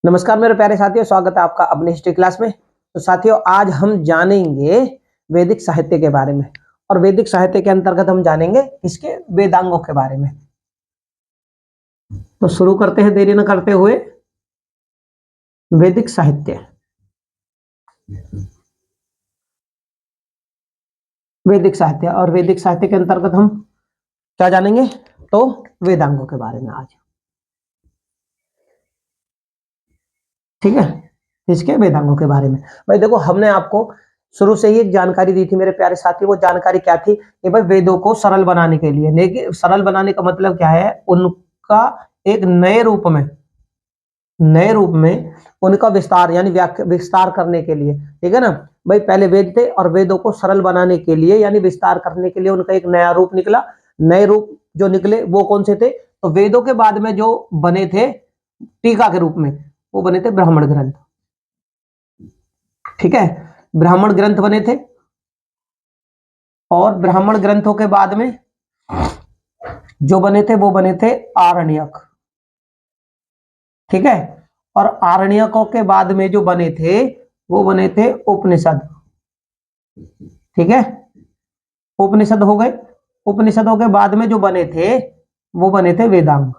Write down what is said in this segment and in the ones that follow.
नमस्कार मेरे प्यारे साथियों, स्वागत है आपका अपनी हिस्ट्री क्लास में। तो साथियों, आज हम जानेंगे वैदिक साहित्य के बारे में। और वैदिक साहित्य के अंतर्गत हम जानेंगे इसके वेदांगों के बारे में। तो शुरू करते हैं देरी न करते हुए। वैदिक साहित्य, वैदिक साहित्य और वैदिक साहित्य के अंतर्गत हम क्या जानेंगे? तो वेदांगों के बारे में आज, ठीक है। इसके वेदांगों के बारे में भाई देखो, हमने आपको शुरू से ही एक जानकारी दी थी मेरे प्यारे साथी। वो जानकारी क्या थी कि भाई वेदों को सरल बनाने के लिए, लेकिन सरल बनाने का मतलब क्या है? उनका एक नए रूप में उनका विस्तार यानी विस्तार करने के लिए, ठीक है ना भाई। पहले वेद थे और वेदों को सरल बनाने के लिए यानी विस्तार करने के लिए उनका एक नया रूप निकला। नए रूप जो निकले वो कौन से थे? तो वेदों के बाद में जो बने थे टीका के रूप में, वो बने थे ब्राह्मण ग्रंथ, ठीक है। ब्राह्मण ग्रंथ बने थे और ब्राह्मण ग्रंथों के बाद में जो बने थे वो बने थे आरण्यक, ठीक है। और आरण्यकों के बाद में जो बने थे वो बने थे उपनिषद, ठीक है। उपनिषद हो गए। उपनिषदों के बाद में जो बने थे वो बने थे वेदांग।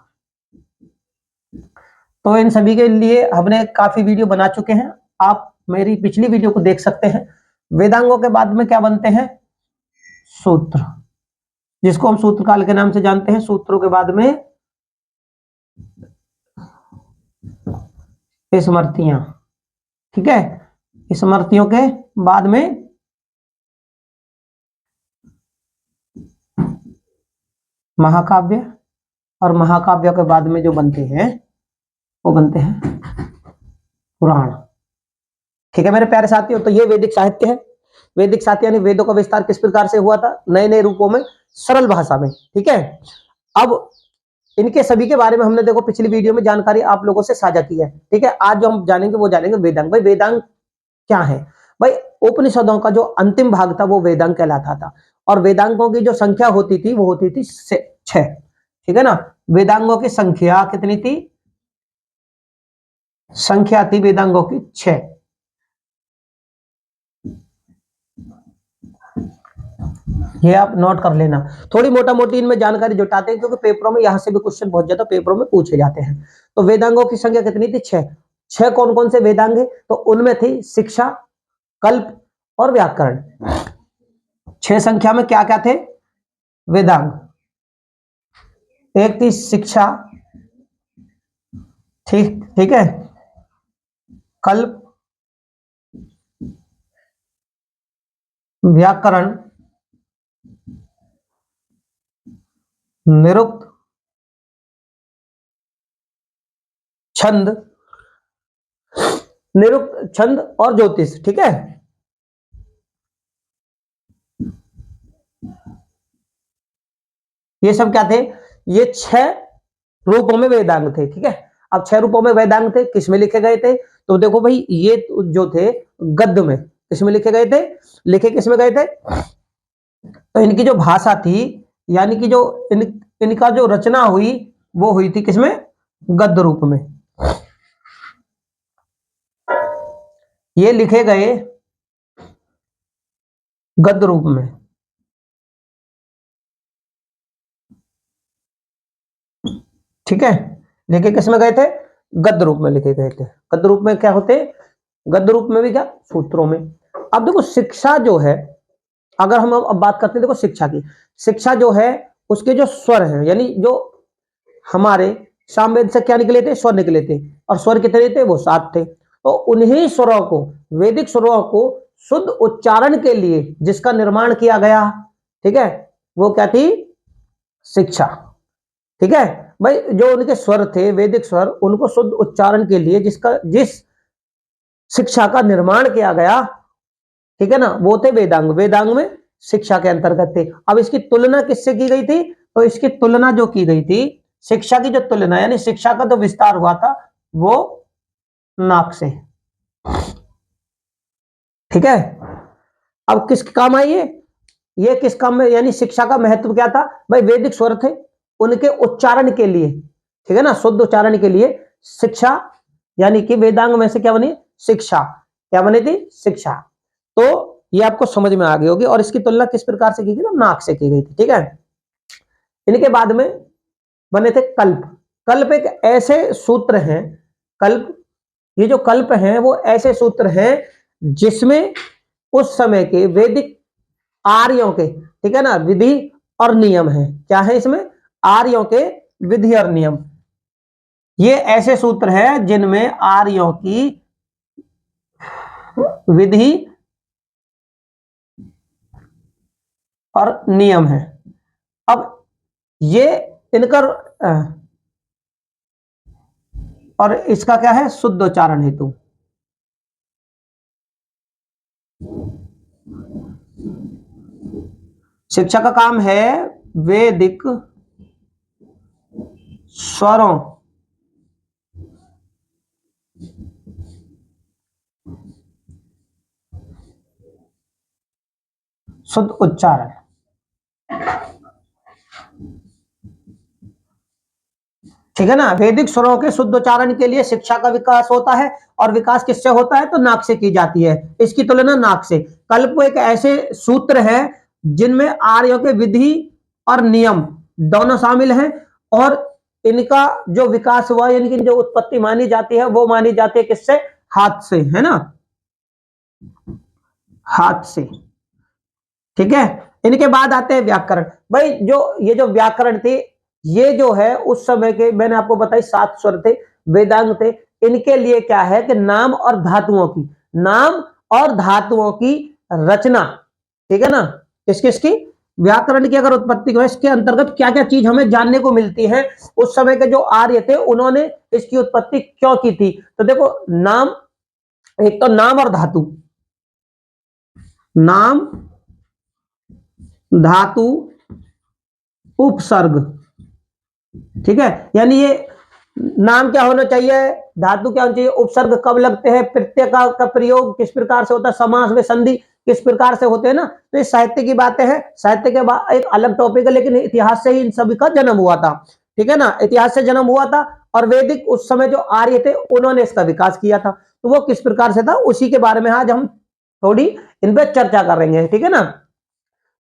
तो इन सभी के लिए हमने काफी वीडियो बना चुके हैं, आप मेरी पिछली वीडियो को देख सकते हैं। वेदांगों के बाद में क्या बनते हैं? सूत्र, जिसको हम सूत्र काल के नाम से जानते हैं। सूत्रों के बाद में स्मृतियां, ठीक है। स्मृतियों के बाद में महाकाव्य, और महाकाव्य के बाद में जो बनते हैं वो बनते हैं पुराण, ठीक है मेरे प्यारे साथियों। तो ये वैदिक साहित्य है। वैदिक साहित्य यानी वेदों का विस्तार किस प्रकार से हुआ था? नए नए रूपों में, सरल भाषा में, ठीक है। अब इनके सभी के बारे में हमने देखो पिछली वीडियो में जानकारी आप लोगों से साझा की है, ठीक है। आज जो हम जानेंगे वो जानेंगे वेदांग। भाई वेदांग क्या है? भाई उपनिषदों का जो अंतिम भाग था वो वेदांग कहलाता था। और वेदांगों की जो संख्या होती थी वो होती थी 6, ठीक है ना। वेदांगों की संख्या कितनी थी? संख्या थी वेदांगों की 6। ये आप नोट कर लेना। थोड़ी मोटा मोटी इनमें जानकारी जुटाते हैं क्योंकि पेपरों में यहां से भी क्वेश्चन बहुत ज्यादा पेपरों में पूछे जाते हैं। तो वेदांगों की संख्या कितनी थी? 6। 6 कौन कौन से वेदांग है? तो उनमें थी शिक्षा, कल्प और व्याकरण। 6 संख्या में क्या क्या थे वेदांग? एक थी शिक्षा, ठीक ठीक है, कल्प, व्याकरण, निरुक्त, छंद, निरुक्त, छंद और ज्योतिष, ठीक है। ये सब क्या थे? ये 6 रूपों में वेदांग थे, ठीक है। अब 6 रूपों में वेदांग थे, किसमें लिखे गए थे? तो देखो भाई, ये जो थे गद्य में, किसमें लिखे गए थे? लिखे किसमें गए थे? तो इनकी जो भाषा थी यानी कि जो इनका जो रचना हुई वो हुई थी किसमें? गद्य रूप में। ये लिखे गए गद्य रूप में, ठीक है। लिखे किसमें गए थे? गद्य रूप में लिखे गए थे। गद्य रूप में क्या होते? गद्य रूप में भी क्या? सूत्रों में। अब देखो शिक्षा जो है, अगर हम अब बात करते हैं देखो शिक्षा की। शिक्षा जो है उसके जो स्वर हैं, यानी जो हमारे सामवेद से क्या निकले थे? स्वर निकले थे। और स्वर कितने थे? वो 7 थे। तो उन्हीं स्वरों को, वैदिक स्वरों को शुद्ध उच्चारण के लिए जिसका निर्माण किया गया, ठीक है, वो क्या थी? शिक्षा, ठीक है। भाई जो उनके स्वर थे, वैदिक स्वर, उनको शुद्ध उच्चारण के लिए जिस शिक्षा का निर्माण किया गया, ठीक है ना, वो थे वेदांग। वेदांग में शिक्षा के अंतर्गत थे। अब इसकी तुलना किससे की गई थी? तो इसकी तुलना जो की गई थी, शिक्षा की जो तुलना यानी शिक्षा का जो विस्तार हुआ था वो नाक से, ठीक है। अब किस काम आई ये किस काम में? यानी शिक्षा का महत्व क्या था? भाई वैदिक स्वर थे, उनके उच्चारण के लिए, ठीक है ना, शुद्ध उच्चारण के लिए शिक्षा यानी कि वेदांग में से क्या बनी? शिक्षा। क्या बनी थी? शिक्षा। तो ये आपको समझ में आ गई होगी। और इसकी तुलना किस प्रकार से की गई? तो नाक से की गई थी। ठीक है। इनके बाद में बने थे कल्प। कल्प एक ऐसे सूत्र हैं, कल्प, ये जो कल्प हैं वो ऐसे सूत्र हैं जिसमें उस समय के वैदिक आर्यों के, ठीक है ना, विधि और नियम है। क्या है इसमें? आर्यों के विधि और नियम। ये ऐसे सूत्र है जिनमें आर्यों की विधि और नियम है। अब ये इनका और इसका क्या है? शुद्ध उच्चारण हेतु। शिक्षा का काम है वैदिक स्वरों शुद्ध उच्चारण। ठीक है ना। वैदिक स्वरों के शुद्ध उच्चारण के लिए शिक्षा का विकास होता है। और विकास किससे होता है? तो नाक से की जाती है। इसकी तुलना नाक से। कल्प एक ऐसे सूत्र है जिनमें आर्यों के विधि और नियम दोनों शामिल हैं। और इनका जो विकास हुआ, यानी कि जो उत्पत्ति मानी जाती है वो मानी जाती है किससे? हाथ से, है ना, हाथ से। ठीक है। इनके बाद आते हैं व्याकरण। भाई जो ये जो व्याकरण थे, ये जो है उस समय के, मैंने आपको बताई 7 स्वर थे, वेदांग थे। इनके लिए क्या है कि नाम और धातुओं की, नाम और धातुओं की रचना, ठीक है ना, किस किस की? व्याकरण की अगर उत्पत्ति को, इसके अंतर्गत क्या क्या चीज हमें जानने को मिलती है, उस समय के जो आर्य थे उन्होंने इसकी उत्पत्ति क्यों की थी। तो देखो, नाम, एक तो नाम और धातु, नाम, धातु, उपसर्ग। ठीक है। यानी ये नाम क्या होना चाहिए, धातु क्या होना चाहिए, उपसर्ग कब लगते हैं, प्रत्यय का प्रयोग किस प्रकार से होता है, समास में संधि किस प्रकार से होते हैं ना। तो ये साहित्य की बातें हैं। साहित्य के बाद एक अलग टॉपिक है, लेकिन इतिहास से ही इन सभी का जन्म हुआ था। ठीक है ना, इतिहास से जन्म हुआ था। और वैदिक उस समय जो आर्य थे उन्होंने इसका विकास किया था। तो वो किस प्रकार से था, उसी के बारे में आज हम थोड़ी इन पर चर्चा करेंगे। ठीक है ना।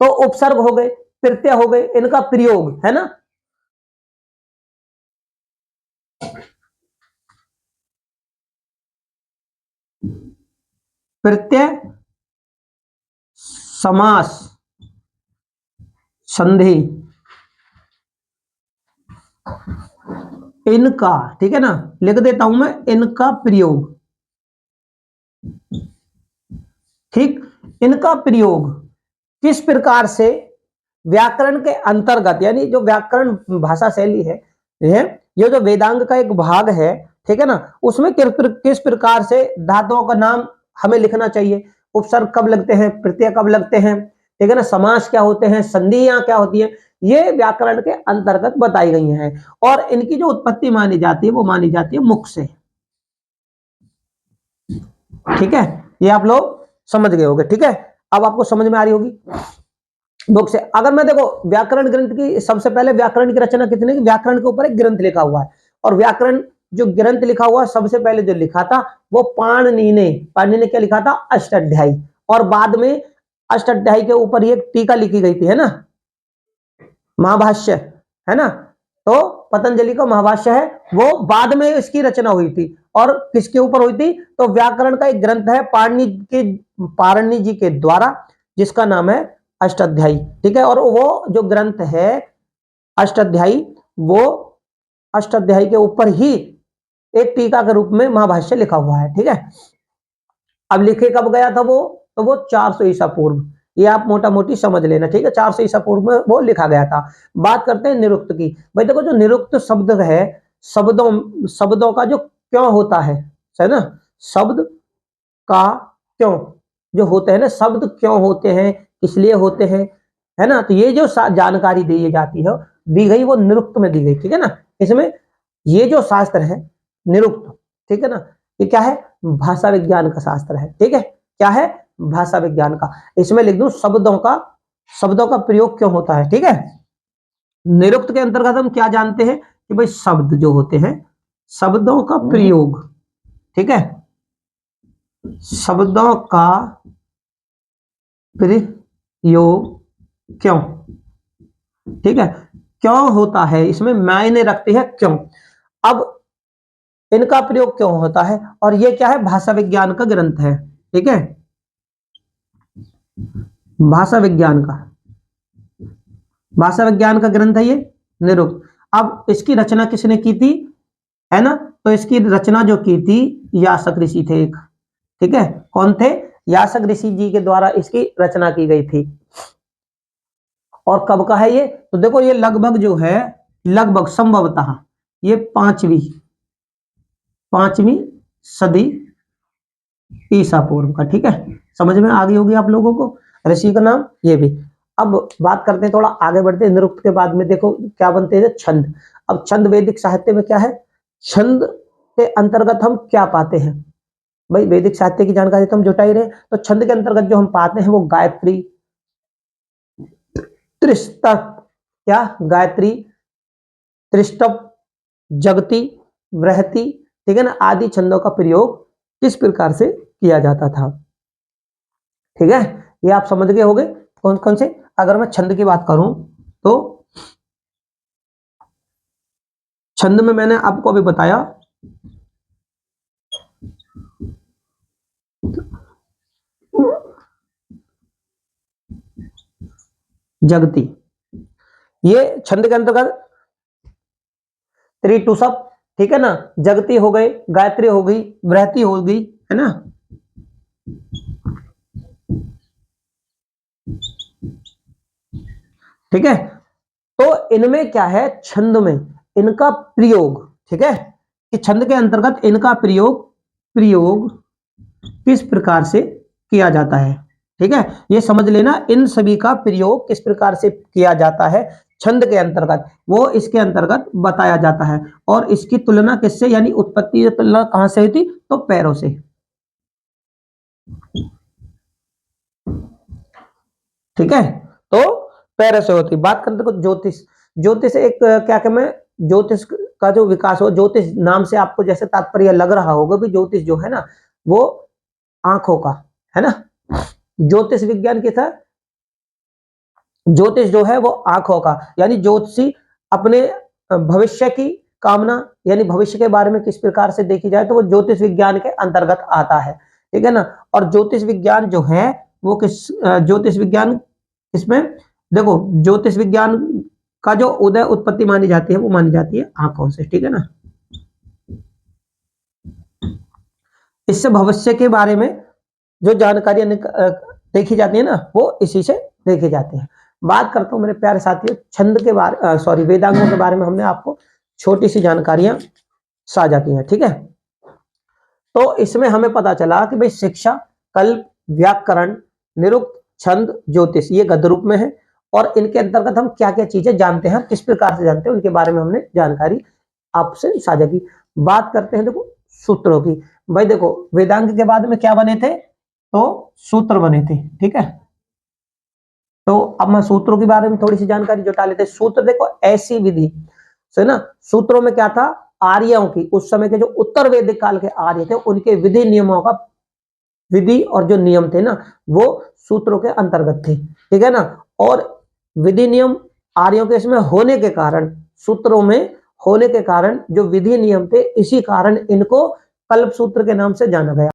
तो उपसर्ग हो गए, प्रत्यय हो गए, इनका प्रयोग है ना। प्रत्यय, समास, संधि, इनका, ठीक है ना, लिख देता हूं मैं, इनका प्रयोग। ठीक। इनका प्रयोग किस प्रकार से व्याकरण के अंतर्गत, यानी जो व्याकरण भाषा शैली है, ये जो वेदांग का एक भाग है, ठीक है ना, उसमें किस प्रकार से धातुओं का नाम हमें लिखना चाहिए, उपसर्ग कब लगते हैं, प्रत्यय कब लगते हैं, ठीक है ना, समास क्या होते हैं, संधियां क्या होती है, ये व्याकरण के अंतर्गत बताई गई हैं। और इनकी जो उत्पत्ति मानी जाती है वो मानी जाती है मुख से। ठीक है। ये आप लोग समझ गए होंगे। ठीक है। अब आपको समझ में आ रही होगी बुक से। अगर मैं देखो व्याकरण ग्रंथ की, सबसे पहले व्याकरण की रचना कितने की, व्याकरण के ऊपर एक ग्रंथ लिखा हुआ है। और व्याकरण जो ग्रंथ लिखा हुआ है, सबसे पहले जो लिखा था वो पाणिनि ने, पाणिनि ने क्या लिखा था, अष्टाध्यायी। और बाद में अष्टाध्यायी के ऊपर एक टीका लिखी गई थी, है ना, महाभाष्य, है ना। तो पतंजलि का महाभाष्य है, वो बाद में इसकी रचना हुई थी। और किसके ऊपर हुई थी, तो व्याकरण का एक ग्रंथ है पाणिनि जी के द्वारा, जिसका नाम है अष्टाध्यायी। ठीक है। और वो जो ग्रंथ है अष्टाध्यायी, वो अष्टाध्यायी के ऊपर ही एक टीका के रूप में महाभाष्य लिखा हुआ है। ठीक है। अब लिखे कब गया था वो, तो वो 400 ईसा पूर्व, ये आप मोटा मोटी समझ लेना। ठीक है। 400 ईसा पूर्व में वो लिखा गया था। बात करते हैं निरुक्त की। भाई देखो, जो निरुक्त शब्द है, शब्दों का जो क्यों होता है ना, शब्द का क्यों जो होते हैं ना, शब्द क्यों होते हैं, किस लिए होते हैं, है ना। तो ये जो जानकारी दी जाती है, दी गई वो निरुक्त में दी गई। ठीक है ना। इसमें ये जो शास्त्र है निरुक्त, ठीक है ना, ये क्या है, भाषा विज्ञान का शास्त्र है। ठीक है। क्या है, भाषा विज्ञान का। इसमें लिख दूं शब्दों का प्रयोग क्यों होता है। ठीक है। निरुक्त के अंतर्गत हम क्या जानते हैं कि भाई शब्द जो होते हैं, शब्दों का प्रयोग, ठीक है, शब्दों का प्रयोग क्यों, ठीक है, क्यों होता है, इसमें मायने रखती है क्यों। अब इनका प्रयोग क्यों होता है, और ये क्या है, भाषा विज्ञान का ग्रंथ है, ठीक है, भाषा विज्ञान का, भाषा विज्ञान का ग्रंथ है ये निरुक्त। अब इसकी रचना किसने की थी, है ना, तो इसकी रचना जो की थी यास्क ऋषि थे एक, ठीक है, कौन थे, यास्क ऋषि जी के द्वारा इसकी रचना की गई थी। और कब का है ये, तो देखो ये लगभग जो है, लगभग संभवतः ये पांचवी सदी ईसा पूर्व का, ठीक है, समझ में आ गई होगी आप लोगों को, ऋषि का नाम ये भी। अब बात करते हैं, थोड़ा आगे बढ़ते हैं, निरुक्त के बाद में देखो क्या बनते हैं, छंद। अब छंद वैदिक साहित्य में क्या है, छंद के अंतर्गत हम क्या पाते हैं, भाई वैदिक साहित्य की जानकारी तो हम जुटा ही रहे, तो छंद के अंतर्गत जो हम पाते हैं वो गायत्री, त्रिस्तव, क्या, गायत्री, त्रिष्टप, जगती, बृहति, ठीक है ना, आदि छंदों का प्रयोग किस प्रकार से किया जाता था, ठीक है, ये आप समझ गए होंगे कौन कौन से। अगर मैं छंद की बात करूं तो छंद में मैंने आपको अभी बताया, जगती, ये छंद के अंतर्गत त्रिटु सब, ठीक है ना, जगती हो गई, गायत्री हो गई, बृहति हो गई, है ना, ठीक है, तो इनमें क्या है, छंद में इनका प्रयोग, ठीक है, कि छंद के अंतर्गत इनका प्रयोग प्रयोग किस प्रकार से किया जाता है, ठीक है, ये समझ लेना, इन सभी का प्रयोग किस प्रकार से किया जाता है छंद के अंतर्गत, वो इसके अंतर्गत बताया जाता है। और इसकी तुलना किससे, यानी उत्पत्ति की तुलना कहां से हुई थी, तो पैरों से, ठीक है, तो पैरों से होती। बात करते को ज्योतिष, ज्योतिष एक क्या कहते हैं, ज्योतिष का जो विकास हो, ज्योतिष नाम से आपको जैसे तात्पर्य लग रहा होगा भी, ज्योतिष जो है ना वो आंखों का, है ना, ज्योतिष विज्ञान के था, ज्योतिष जो है वो आंखों का, यानी ज्योतिषी अपने भविष्य की कामना, यानी भविष्य के बारे में किस प्रकार से देखी जाए तो वो ज्योतिष विज्ञान के अंतर्गत आता है, ठीक है ना। और ज्योतिष विज्ञान जो है वो किस, ज्योतिष विज्ञान इसमें देखो, ज्योतिष विज्ञान का जो उदय उत्पत्ति मानी जाती है वो मानी जाती है आंखों से, ठीक है ना, इससे भविष्य के बारे में जो जानकारियां देखी जाती है ना वो इसी से देखी जाती है। बात करता हूं मेरे प्यारे साथियों छंद के बारे, सॉरी वेदांगों के बारे में हमने आपको छोटी सी जानकारियां साझा की हैं, ठीक है। तो इसमें हमें पता चला कि भाई शिक्षा, कल्प, व्याकरण, निरुक्त, छंद, ज्योतिष ये गद्य रूप में है, और इनके अंतर्गत हम क्या क्या चीजें जानते हैं, किस प्रकार से जानते हैं, उनके बारे में हमने जानकारी आपसे साझा की। बात करते हैं देखो सूत्रों की। भाई देखो वेदांग के बाद में क्या बने थे, तो सूत्र बने थे, ठीक है। तो अब मैं सूत्रों के बारे में थोड़ी सी जानकारी जुटा लेते हैं। सूत्र देखो ऐसी विधि है ना, सूत्रों में क्या था, आर्यों की, उस समय के जो उत्तर वैदिक काल के आर्य थे उनके विधि नियमों का, विधि और जो नियम थे ना वो सूत्रों के अंतर्गत थे, ठीक है ना। और विधि नियम आर्यों के इसमें होने के कारण, सूत्रों में होने के कारण जो विधि नियम थे, इसी कारण इनको कल्प सूत्र के नाम से जाना गया।